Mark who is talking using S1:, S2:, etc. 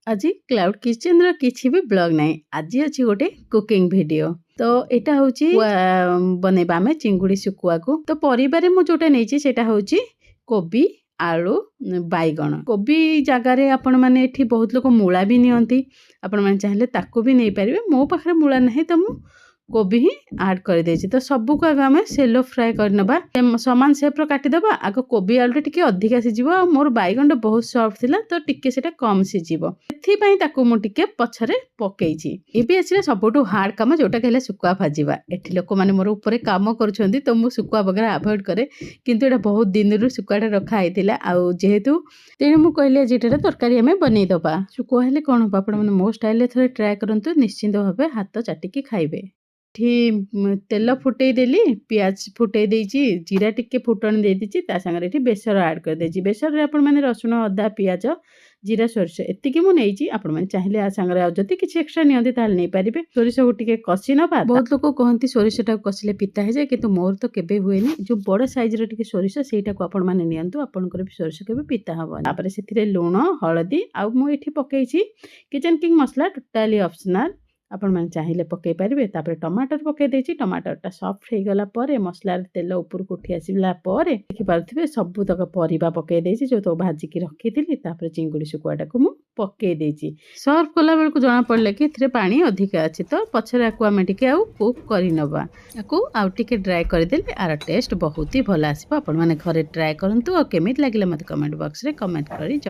S1: आज cloud kitchen रो किछि भी ब्लॉग नहीं। आज अच्छी गोटे कुकिंग वीडियो। तो एटा होची बनेबा में चिंगुड़ी सुकुआ को। तो परिबारे मु जोटा नेची सेटा होची कोबी आलू बैगण। कोबी जगार आपण मैंने एठी बहुत लोग मूला भी नियंती। आपण मैंने चाहले ताको भी नहीं पारिबे। मो पाखरे मूला नहीं तो मु कोबी ही ऐड कर देछि। तो सबु को आगे हमें सेलो फ्राई करनबा। समान शेप रो काटी दबा। आगो कोबी आलू टिके अधिका सिजिबो आ मोर बैगण बहुत सॉफ्ट थिला तो टिके सेटा कम सिजिबो। एथि पई ताको मु टिके पछरे पकेइछि। एबे आछले सबटु हार्ड काम जोटा कहले सुकुआ भाजिबा। एठी लोक माने मोर ऊपर काम करूछंती तो मु सुकुआ वगैरह अवॉइड करे। किंतु एटा बहुत दिन रु सुकुआटा रखा आइतिला आ जेहेतु तेने मु कहले जेटा तरकारी हमें बनै दबा। सुकुआ हेले कोन हो आपण माने मो स्टाइल रे थोड़े ट्राई करंतु निश्चिंत भाबे हाथ चाटिकी खाइबे। तेल फुटे देली पियाज फुटे देइची जीरा टिके फुटन दे दीची ता संगे एठी बेसर ऐड कर देची। बेसर रे आपण माने रसुन अदा पियाज जीरा सोरिष एतिकी मु नेइची। आपण माने चाहिले आ संगे आ जति किछि एक्स्ट्रा नियंती ताल नै परिबे। सोरिष को टिके कसी नबा। बहुत लोक कहंती सोरिषटा कसिले पिता हे जाय किंतु मोर तो केबे हुएनी। जो बड़ साइज रे टिके सोरिष सेटा को आपण माने नियंतु आपनकर भी सोरिष केबे पिता हबो। तापर सेथिरे लूण हळदी आ मु एठी पकेइची किचन किंग मसला टोटली ऑप्शनल। आपण माने चाहिले पकई पारिबे। तापर टमाटर पकई देछि। टमाटरटा सॉफ्ट हे गला परे मसला तेल ऊपर को उठी आसिला परे देखि पारथिबे सब तक परिबा पकई देछि जो तो भाजी की रखिथिली। तापर चिंगुड़ी सुकुआटा को मु पकई देछि। सर्व कला बेल को जणा पड़ले कि इथरे पानी अधिक अछि तो पछरे आकु आमे टिके आउ कुक करि नबा। आकु आउ टिके ड्राई करि देले आर टेस्ट बहुत ही भल आसीबो। आपण माने घरे ट्राई करंतु आ केमित लागिले मते कमेंट बॉक्स रे कमेंट करि